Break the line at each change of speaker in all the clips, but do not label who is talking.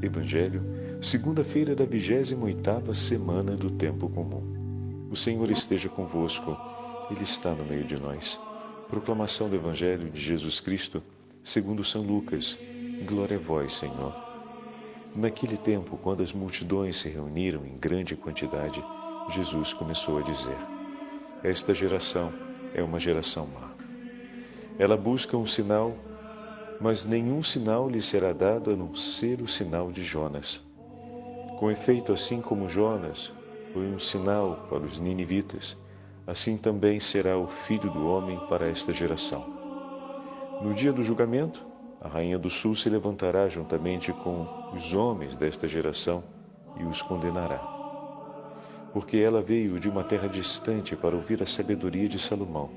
Evangelho, segunda-feira da 28ª semana do Tempo Comum. O Senhor esteja convosco, Ele está no meio de nós. Proclamação do Evangelho de Jesus Cristo, segundo São Lucas. Glória a vós, Senhor. Naquele tempo, quando as multidões se reuniram em grande quantidade, Jesus começou a dizer: Esta geração é uma geração má. Ela busca um sinal, mas nenhum sinal lhe será dado a não ser o sinal de Jonas. Com efeito, assim como Jonas foi um sinal para os ninivitas, assim também será o Filho do Homem para esta geração. No dia do julgamento, a Rainha do Sul se levantará juntamente com os homens desta geração e os condenará. Porque ela veio de uma terra distante para ouvir a sabedoria de Salomão.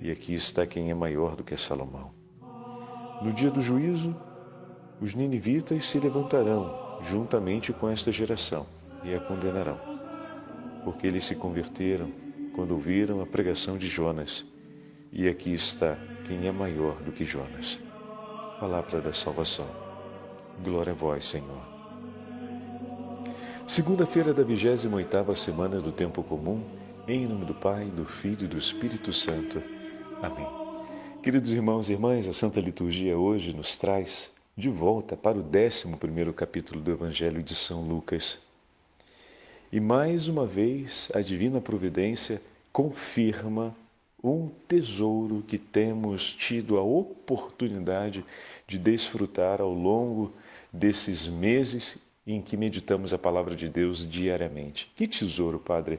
E aqui está quem é maior do que Salomão. No dia do juízo, os ninivitas se levantarão juntamente com esta geração e a condenarão, porque eles se converteram quando ouviram a pregação de Jonas, e aqui está quem é maior do que Jonas. Palavra da salvação. Glória a vós, Senhor. Segunda-feira da 28ª semana do Tempo Comum, em nome do Pai, do Filho e do Espírito Santo. Amém. Queridos irmãos e irmãs, a Santa Liturgia hoje nos traz de volta para o 11º capítulo do Evangelho de São Lucas. E mais uma vez a Divina Providência confirma um tesouro que temos tido a oportunidade de desfrutar ao longo desses meses em que meditamos a Palavra de Deus diariamente. Que tesouro, Padre!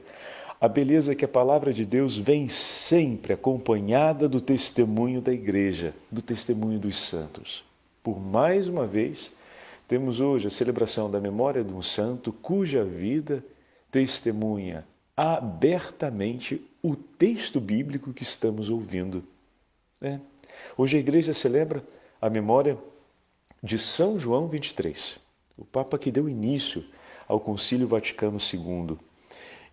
A beleza é que a Palavra de Deus vem sempre acompanhada do testemunho da Igreja, do testemunho dos santos. Por mais uma vez, temos hoje a celebração da memória de um santo cuja vida testemunha abertamente o texto bíblico que estamos ouvindo. Hoje a Igreja celebra a memória de São João 23, o Papa que deu início ao Concílio Vaticano II.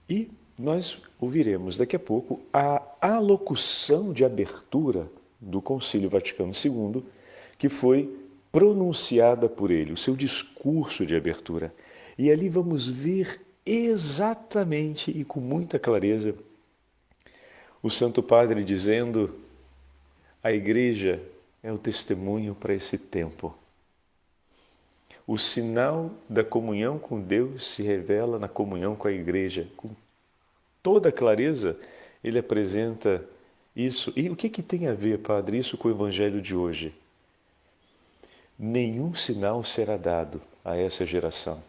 E nós ouviremos daqui a pouco a alocução de abertura do Concílio Vaticano II, que foi pronunciada por ele, o seu discurso de abertura. E ali vamos ver exatamente e com muita clareza o Santo Padre dizendo: a Igreja é o testemunho para esse tempo. O sinal da comunhão com Deus se revela na comunhão com a Igreja. Com toda clareza, ele apresenta isso. E o que tem a ver, Padre, isso com o Evangelho de hoje? Nenhum sinal será dado a essa geração.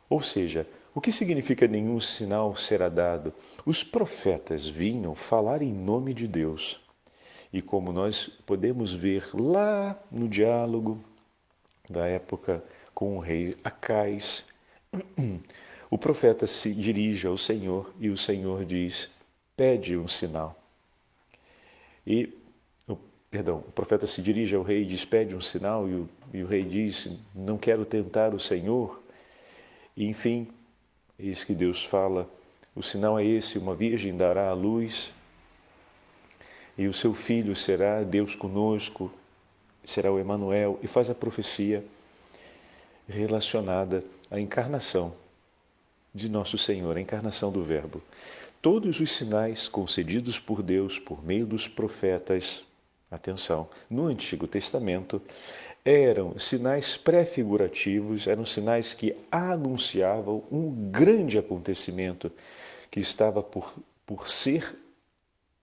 Ou seja, o que significa nenhum sinal será dado? Os profetas vinham falar em nome de Deus. E como nós podemos ver lá no diálogo da época com o rei Acais, o profeta se dirige ao Senhor e o Senhor diz: pede um sinal. O profeta se dirige ao rei e diz: pede um sinal, e o rei diz: não quero tentar o Senhor. E, enfim, eis que Deus fala: o sinal é esse, uma virgem dará à luz, e o seu filho será Deus conosco, será o Emanuel, e faz a profecia relacionada à encarnação de nosso Senhor, a encarnação do Verbo. Todos os sinais concedidos por Deus por meio dos profetas, atenção, no Antigo Testamento, eram sinais pré-figurativos, eram sinais que anunciavam um grande acontecimento que estava por ser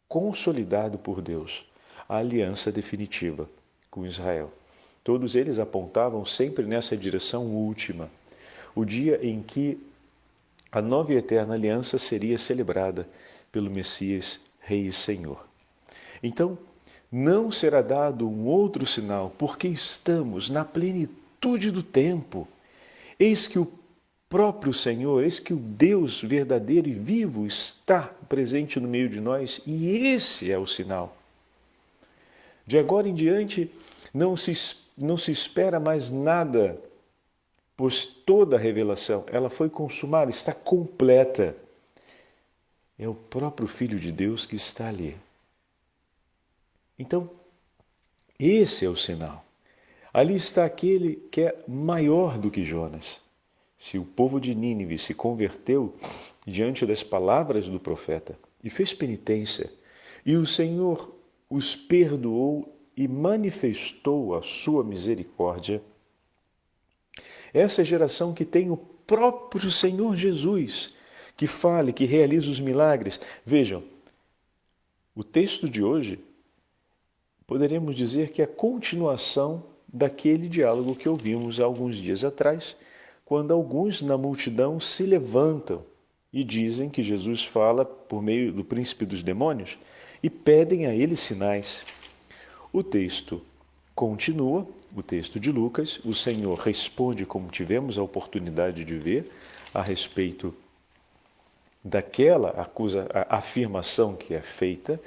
consolidado por Deus, a aliança definitiva com Israel. Todos eles apontavam sempre nessa direção última, o dia em que a nova e eterna aliança seria celebrada pelo Messias, Rei e Senhor. Então, não será dado um outro sinal, porque estamos na plenitude do tempo. Eis que o próprio Senhor, eis que o Deus verdadeiro e vivo está presente no meio de nós, e esse é o sinal. De agora em diante, não se espera mais nada, pois toda a revelação, ela foi consumada, está completa. É o próprio Filho de Deus que está ali. Então, esse é o sinal. Ali está aquele que é maior do que Jonas. Se o povo de Nínive se converteu diante das palavras do profeta e fez penitência, e o Senhor os perdoou e manifestou a sua misericórdia, essa geração que tem o próprio Senhor Jesus, que fale, que realiza os milagres. Vejam, o texto de hoje, poderemos dizer que é a continuação daquele diálogo que ouvimos há alguns dias atrás, quando alguns na multidão se levantam e dizem que Jesus fala por meio do príncipe dos demônios e pedem a ele sinais. O texto continua, o texto de Lucas, o Senhor responde, como tivemos a oportunidade de ver, a respeito daquela afirmação que é feita.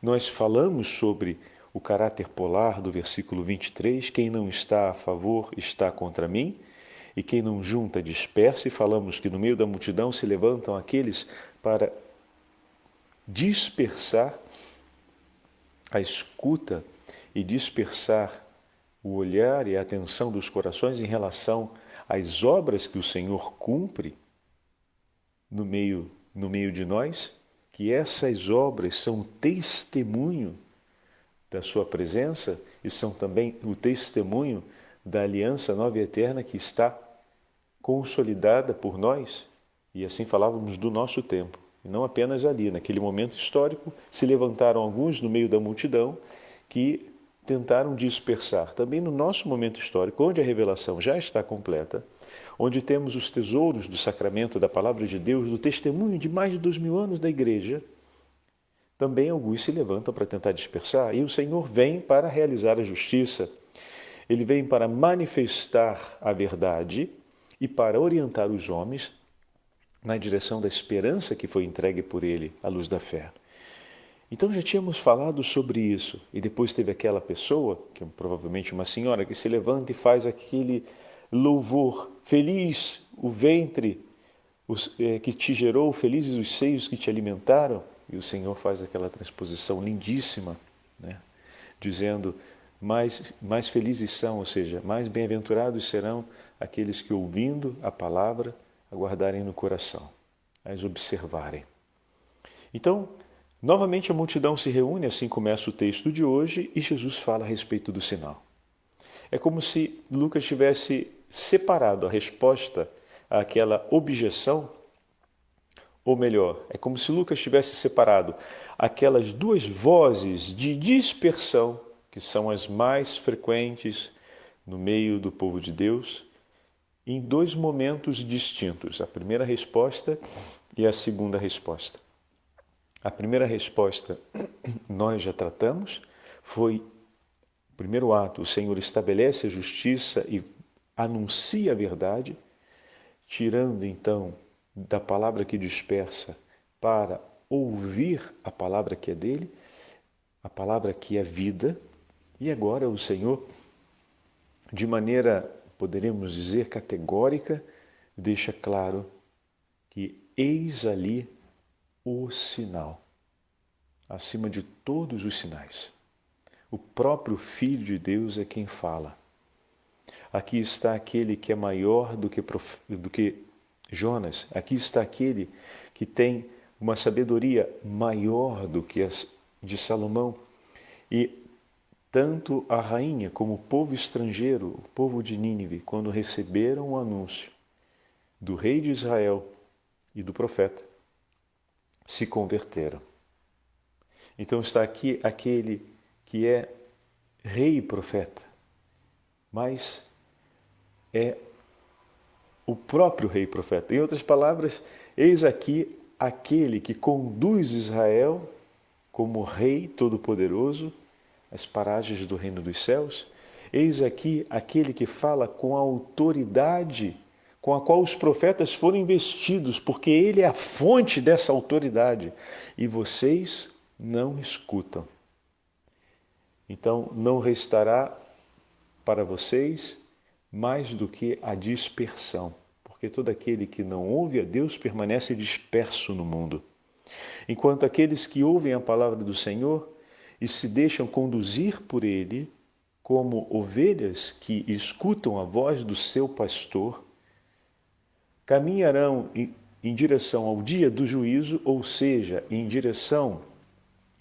Nós falamos sobre o caráter polar do versículo 23, quem não está a favor está contra mim, e quem não junta dispersa, e falamos que no meio da multidão se levantam aqueles para dispersar a escuta e dispersar o olhar e a atenção dos corações em relação às obras que o Senhor cumpre no meio de nós, que essas obras são testemunho da sua presença e são também o testemunho da aliança nova e eterna que está consolidada por nós. E assim falávamos do nosso tempo, e não apenas ali, naquele momento histórico, se levantaram alguns no meio da multidão que tentaram dispersar. Também no nosso momento histórico, onde a revelação já está completa, onde temos os tesouros do sacramento da palavra de Deus, do testemunho de mais de 2000 anos da igreja, também alguns se levantam para tentar dispersar, e o Senhor vem para realizar a justiça. Ele vem para manifestar a verdade e para orientar os homens na direção da esperança que foi entregue por ele à luz da fé. Então já tínhamos falado sobre isso, e depois teve aquela pessoa, que é provavelmente uma senhora, que se levanta e faz aquele louvor: feliz o ventre que te gerou, felizes os seios que te alimentaram. E o Senhor faz aquela transposição lindíssima, né? Dizendo: mais felizes são, ou seja, mais bem-aventurados serão aqueles que, ouvindo a palavra, a guardarem no coração, as observarem. Então, novamente a multidão se reúne, assim começa o texto de hoje, e Jesus fala a respeito do sinal. É como se Lucas tivesse separado a resposta àquela objeção, ou melhor, é como se Lucas tivesse separado aquelas duas vozes de dispersão, que são as mais frequentes no meio do povo de Deus, em dois momentos distintos, a primeira resposta e a segunda resposta. A primeira resposta nós já tratamos, foi o primeiro ato: o Senhor estabelece a justiça e anuncia a verdade, tirando então da palavra que dispersa para ouvir a palavra que é dele, a palavra que é vida. E agora o Senhor, de maneira, poderemos dizer, categórica, deixa claro que eis ali o sinal, acima de todos os sinais. O próprio Filho de Deus é quem fala. Aqui está aquele que é maior do que Jonas. Aqui está aquele que tem uma sabedoria maior do que a de Salomão. E tanto a rainha como o povo estrangeiro, o povo de Nínive, quando receberam o anúncio do rei de Israel e do profeta, se converteram. Então está aqui aquele que é rei e profeta, mas é o próprio rei e profeta. Em outras palavras, eis aqui aquele que conduz Israel como rei todo-poderoso às paragens do reino dos céus. Eis aqui aquele que fala com a autoridade com a qual os profetas foram investidos, porque ele é a fonte dessa autoridade, e vocês não escutam. Então, não restará para vocês mais do que a dispersão, porque todo aquele que não ouve a Deus permanece disperso no mundo. Enquanto aqueles que ouvem a palavra do Senhor e se deixam conduzir por Ele, como ovelhas que escutam a voz do seu pastor, caminharão em direção ao dia do juízo, ou seja, em direção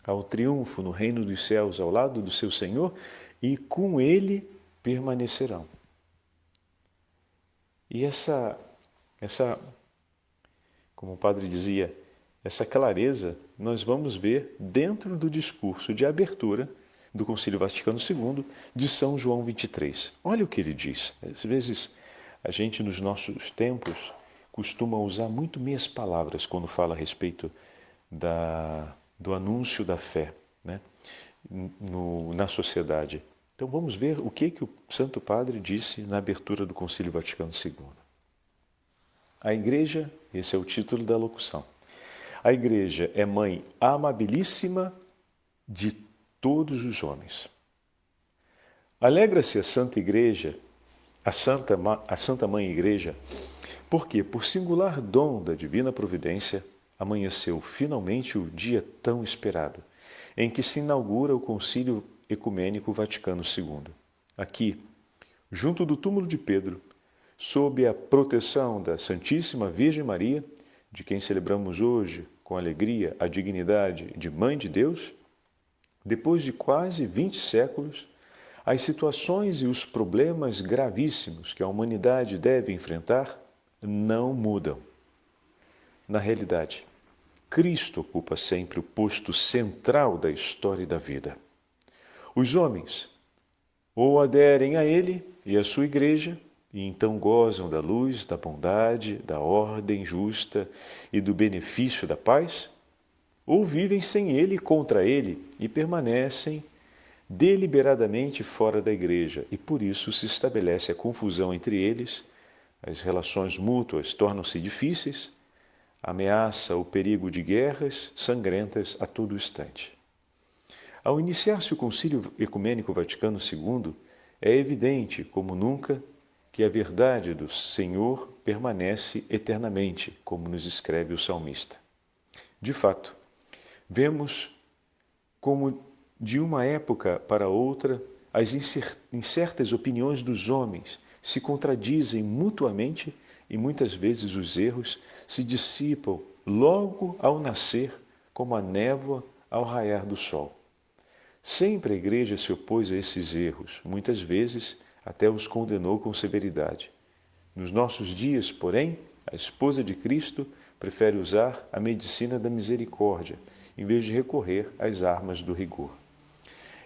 ao triunfo no reino dos céus ao lado do seu Senhor, e com ele permanecerão. E essa, como o padre dizia, essa clareza nós vamos ver dentro do discurso de abertura do Concílio Vaticano II de São João 23. Olha o que ele diz. Às vezes a gente nos nossos tempos costuma usar muito meias palavras quando fala a respeito do anúncio da fé, né, na sociedade. Então vamos ver o que o Santo Padre disse na abertura do Concílio Vaticano II. A Igreja, esse é o título da locução, a Igreja é mãe amabilíssima de todos os homens. Alegra-se a Santa Igreja, a Santa Mãe Igreja, porque, por singular dom da Divina Providência, amanheceu finalmente o dia tão esperado, em que se inaugura o Concílio Ecumênico Vaticano II. Aqui, junto do túmulo de Pedro, sob a proteção da Santíssima Virgem Maria, de quem celebramos hoje com alegria a dignidade de Mãe de Deus, depois de quase 20 séculos, as situações e os problemas gravíssimos que a humanidade deve enfrentar não mudam. Na realidade, Cristo ocupa sempre o posto central da história e da vida. Os homens ou aderem a Ele e a sua Igreja, e então gozam da luz, da bondade, da ordem justa e do benefício da paz, ou vivem sem Ele e contra Ele e permanecem deliberadamente fora da Igreja, e por isso se estabelece a confusão entre eles, as relações mútuas tornam-se difíceis, ameaça o perigo de guerras sangrentas a todo instante. Ao iniciar-se o Concílio Ecumênico Vaticano II, é evidente, como nunca, que a verdade do Senhor permanece eternamente, como nos escreve o salmista. De fato, vemos como de uma época para outra as incertas opiniões dos homens se contradizem mutuamente e muitas vezes os erros se dissipam logo ao nascer, como a névoa ao raiar do sol. Sempre a Igreja se opôs a esses erros, muitas vezes até os condenou com severidade. Nos nossos dias, porém, a esposa de Cristo prefere usar a medicina da misericórdia, em vez de recorrer às armas do rigor.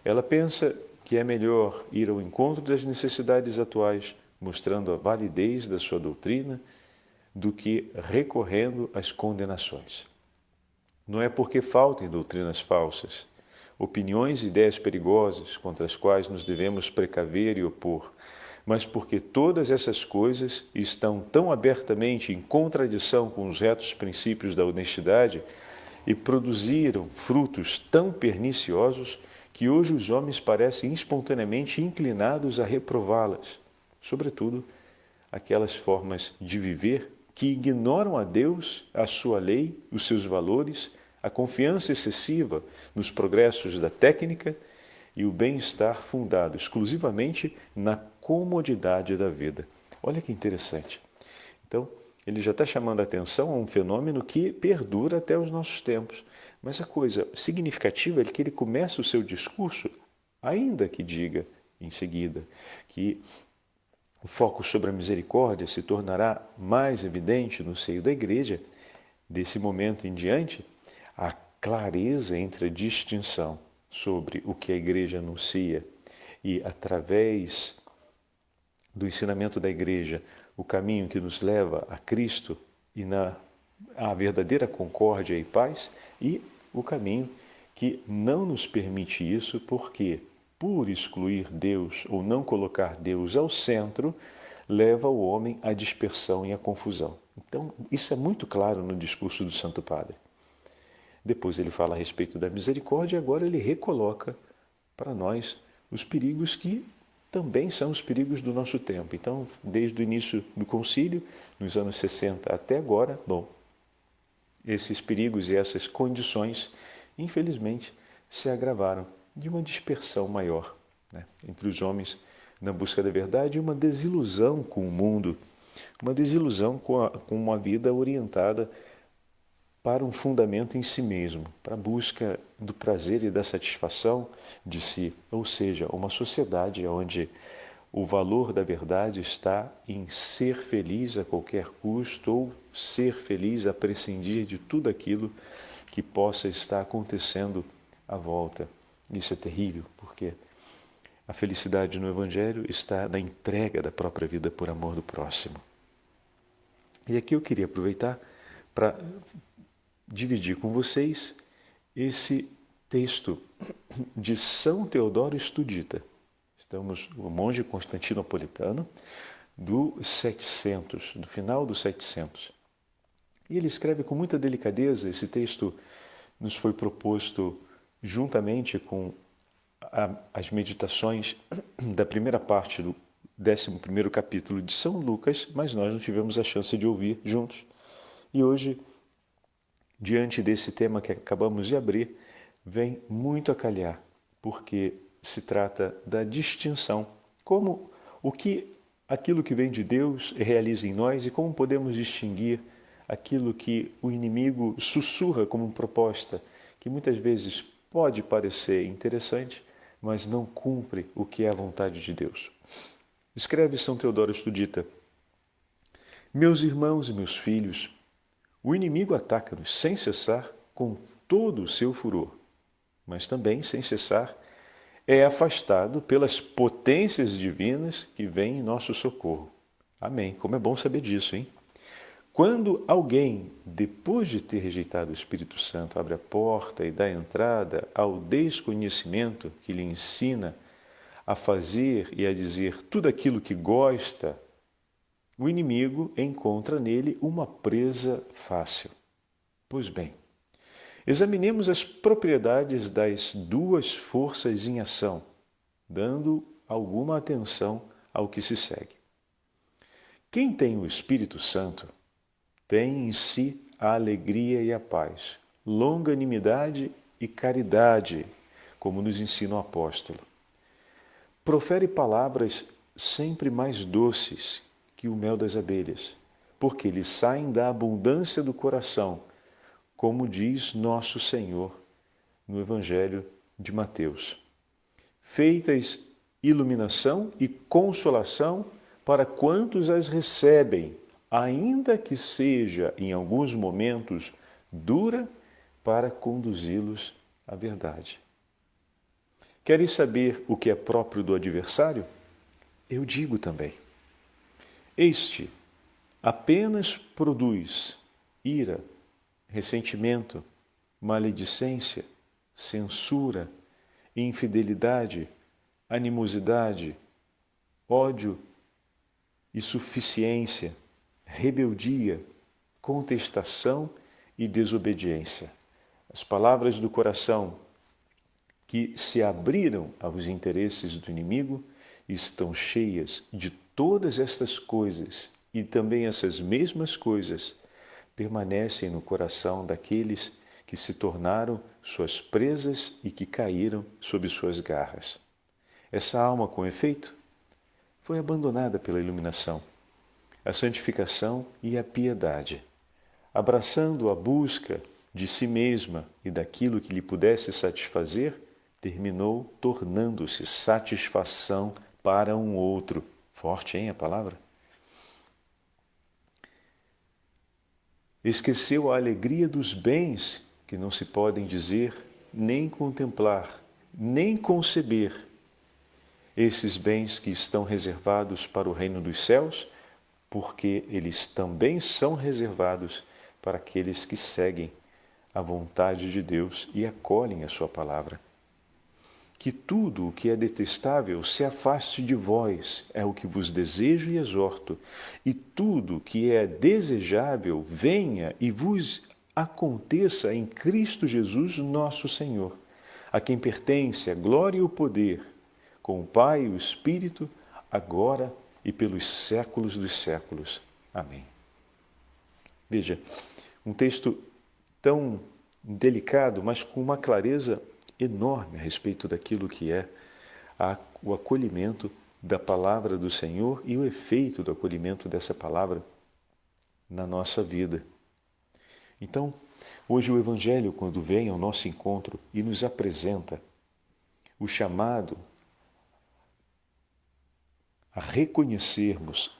Ela pensa que é melhor ir ao encontro das necessidades atuais, mostrando a validez da sua doutrina, do que recorrendo às condenações. Não é porque faltem doutrinas falsas, opiniões e ideias perigosas contra as quais nos devemos precaver e opor, mas porque todas essas coisas estão tão abertamente em contradição com os retos princípios da honestidade e produziram frutos tão perniciosos que hoje os homens parecem espontaneamente inclinados a reprová-las, sobretudo aquelas formas de viver que ignoram a Deus, a sua lei, os seus valores, a confiança excessiva nos progressos da técnica e o bem-estar fundado exclusivamente na comodidade da vida. Olha que interessante. Então, ele já está chamando a atenção a um fenômeno que perdura até os nossos tempos. Mas a coisa significativa é que ele começa o seu discurso, ainda que diga em seguida que o foco sobre a misericórdia se tornará mais evidente no seio da Igreja. Desse momento em diante, a clareza entre a distinção sobre o que a Igreja anuncia e, através do ensinamento da Igreja, o caminho que nos leva a Cristo e a verdadeira concórdia e paz, e o caminho que não nos permite isso porque, por excluir Deus ou não colocar Deus ao centro, leva o homem à dispersão e à confusão. Então, isso é muito claro no discurso do Santo Padre. Depois ele fala a respeito da misericórdia e agora ele recoloca para nós os perigos que também são os perigos do nosso tempo. Então, desde o início do concílio, nos anos 60 até agora, esses perigos e essas condições, infelizmente, se agravaram de uma dispersão maior né, entre os homens na busca da verdade e uma desilusão com o mundo, uma desilusão com uma vida orientada para um fundamento em si mesmo, para a busca do prazer e da satisfação de si, ou seja, uma sociedade onde o valor da verdade está em ser feliz a qualquer custo ou ser feliz a prescindir de tudo aquilo que possa estar acontecendo à volta. Isso é terrível, porque a felicidade no Evangelho está na entrega da própria vida por amor do próximo. E aqui eu queria aproveitar para dividir com vocês esse texto de São Teodoro Estudita. Estamos no monge constantinopolitano do 700, do final do 700. E ele escreve com muita delicadeza. Esse texto nos foi proposto juntamente com as meditações da primeira parte do 11º capítulo de São Lucas, mas nós não tivemos a chance de ouvir juntos. E hoje, diante desse tema que acabamos de abrir, vem muito a calhar, porque se trata da distinção, como aquilo que vem de Deus realiza em nós e como podemos distinguir aquilo que o inimigo sussurra como proposta, que muitas vezes pode parecer interessante, mas não cumpre o que é a vontade de Deus. Escreve São Teodoro Estudita: meus irmãos e meus filhos, o inimigo ataca-nos sem cessar com todo o seu furor, mas também sem cessar é afastado pelas potências divinas que vêm em nosso socorro. Amém. Como é bom saber disso, hein? Quando alguém, depois de ter rejeitado o Espírito Santo, abre a porta e dá entrada ao desconhecimento que lhe ensina a fazer e a dizer tudo aquilo que gosta, o inimigo encontra nele uma presa fácil. Pois bem, examinemos as propriedades das duas forças em ação, dando alguma atenção ao que se segue. Quem tem o Espírito Santo tem em si a alegria e a paz, longanimidade e caridade, como nos ensina o apóstolo. Profere palavras sempre mais doces que o mel das abelhas, porque lhe saem da abundância do coração, como diz nosso Senhor no Evangelho de Mateus. Feitas iluminação e consolação para quantos as recebem, ainda que seja em alguns momentos dura, para conduzi-los à verdade. Queres saber o que é próprio do adversário? Eu digo também. Este apenas produz ira, ressentimento, maledicência, censura, infidelidade, animosidade, ódio e suficiência, rebeldia, contestação e desobediência. As palavras do coração que se abriram aos interesses do inimigo estão cheias de todas estas coisas, e também essas mesmas coisas permanecem no coração daqueles que se tornaram suas presas e que caíram sob suas garras. Essa alma, com efeito, foi abandonada pela iluminação, a santificação e a piedade, abraçando a busca de si mesma e daquilo que lhe pudesse satisfazer, terminou tornando-se satisfação para um outro. Forte, hein, a palavra? Esqueceu a alegria dos bens que não se podem dizer, nem contemplar, nem conceber. Esses bens que estão reservados para o reino dos céus, porque eles também são reservados para aqueles que seguem a vontade de Deus e acolhem a sua palavra. Que tudo o que é detestável se afaste de vós, é o que vos desejo e exorto, e tudo o que é desejável venha e vos aconteça em Cristo Jesus nosso Senhor, a quem pertence a glória e o poder, com o Pai e o Espírito, agora e pelos séculos dos séculos. Amém. Veja, um texto tão delicado, mas com uma clareza enorme a respeito daquilo que é a o acolhimento da palavra do Senhor e o efeito do acolhimento dessa palavra na nossa vida. Então, hoje o Evangelho, quando vem ao nosso encontro e nos apresenta o chamado a reconhecermos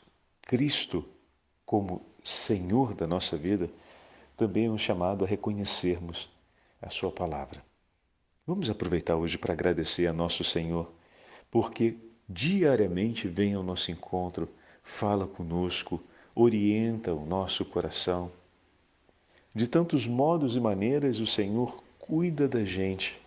Cristo como Senhor da nossa vida, também é um chamado a reconhecermos a sua palavra. Vamos aproveitar hoje para agradecer a nosso Senhor, porque diariamente vem ao nosso encontro, fala conosco, orienta o nosso coração. De tantos modos e maneiras o Senhor cuida da gente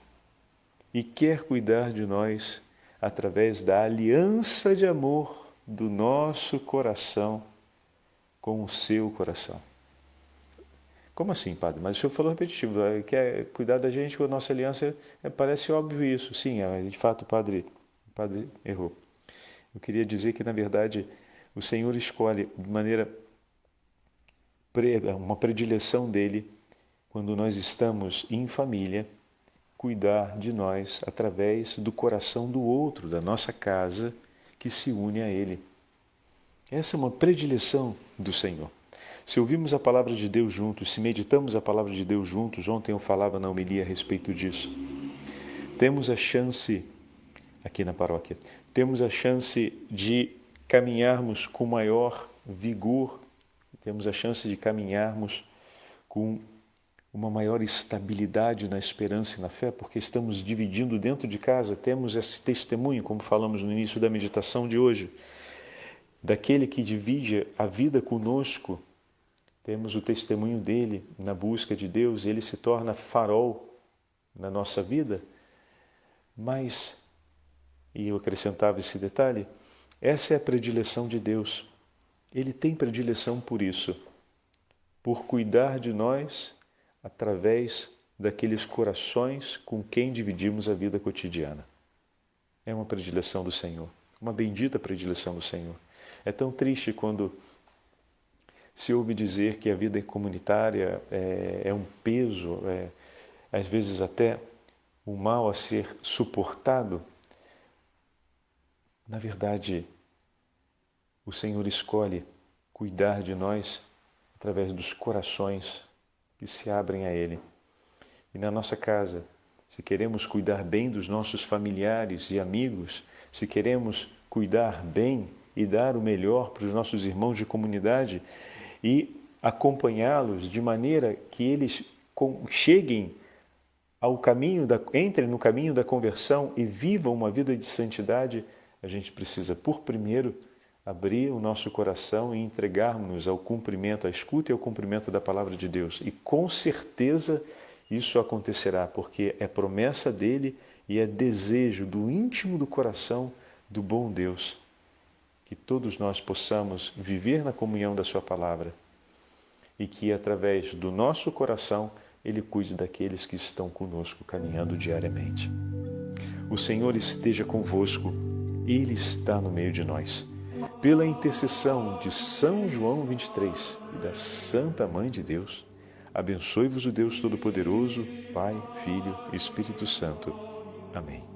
e quer cuidar de nós através da aliança de amor do nosso coração com o seu coração. Como assim, padre? Mas o senhor falou repetitivo, quer cuidar da gente com a nossa aliança, parece óbvio isso. Sim, de fato o padre errou. Eu queria dizer que, na verdade, o Senhor escolhe de maneira, uma predileção dele, quando nós estamos em família, cuidar de nós através do coração do outro, da nossa casa, que se une a ele. Essa é uma predileção do Senhor. Se ouvimos a palavra de Deus juntos, se meditamos a palavra de Deus juntos, ontem eu falava na homilia a respeito disso, temos a chance, aqui na paróquia, temos a chance de caminharmos com maior vigor, temos a chance de caminharmos com uma maior estabilidade na esperança e na fé, porque estamos dividindo dentro de casa, temos esse testemunho, como falamos no início da meditação de hoje, daquele que divide a vida conosco. Temos o testemunho dele na busca de Deus, ele se torna farol na nossa vida. Mas, e eu acrescentava esse detalhe, essa é a predileção de Deus. Ele tem predileção por isso, por cuidar de nós através daqueles corações com quem dividimos a vida cotidiana. É uma predileção do Senhor, uma bendita predileção do Senhor. É tão triste quando se ouve dizer que a vida comunitária é um peso, às vezes até um mal a ser suportado. Na verdade, o Senhor escolhe cuidar de nós através dos corações que se abrem a Ele. E na nossa casa, se queremos cuidar bem dos nossos familiares e amigos, se queremos cuidar bem e dar o melhor para os nossos irmãos de comunidade e acompanhá-los de maneira que eles cheguem ao caminho entrem no caminho da conversão e vivam uma vida de santidade, a gente precisa, por primeiro, abrir o nosso coração e entregarmos-nos ao cumprimento, à escuta e ao cumprimento da palavra de Deus. E com certeza isso acontecerá, porque é promessa dele e é desejo do íntimo do coração do bom Deus que todos nós possamos viver na comunhão da sua palavra e que, através do nosso coração, Ele cuide daqueles que estão conosco caminhando diariamente. O Senhor esteja convosco, Ele está no meio de nós. Pela intercessão de São João 23 e da Santa Mãe de Deus, abençoe-vos o Deus Todo-Poderoso, Pai, Filho e Espírito Santo. Amém.